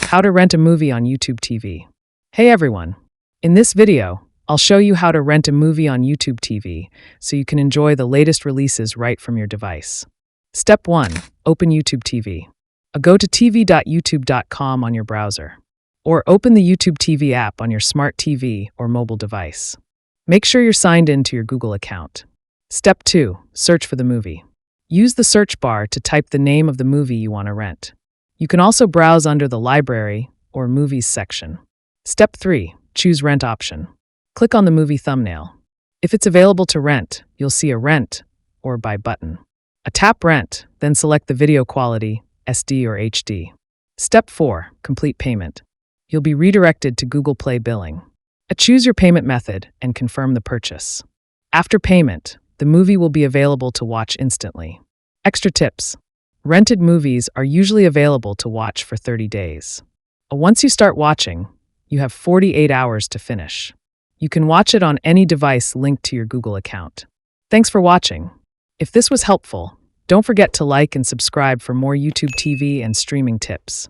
How to rent a movie on YouTube TV. Hey everyone! In this video, I'll show you how to rent a movie on YouTube TV so you can enjoy the latest releases right from your device. Step 1. Open YouTube TV. Go to tv.youtube.com on your browser. Or open the YouTube TV app on your smart TV or mobile device. Make sure you're signed in to your Google account. Step 2. Search for the movie. Use the search bar to type the name of the movie you want to rent. You can also browse under the Library or Movies section. Step 3. Choose Rent option. Click on the movie thumbnail. If it's available to rent, you'll see a Rent or Buy button. Tap Rent, then select the video quality, SD or HD. Step 4. Complete payment. You'll be redirected to Google Play Billing. Choose your payment method and confirm the purchase. After payment, the movie will be available to watch instantly. Extra tips. Rented movies are usually available to watch for 30 days. Once you start watching, you have 48 hours to finish. You can watch it on any device linked to your Google account. Thanks for watching. If this was helpful, don't forget to like and subscribe for more YouTube TV and streaming tips.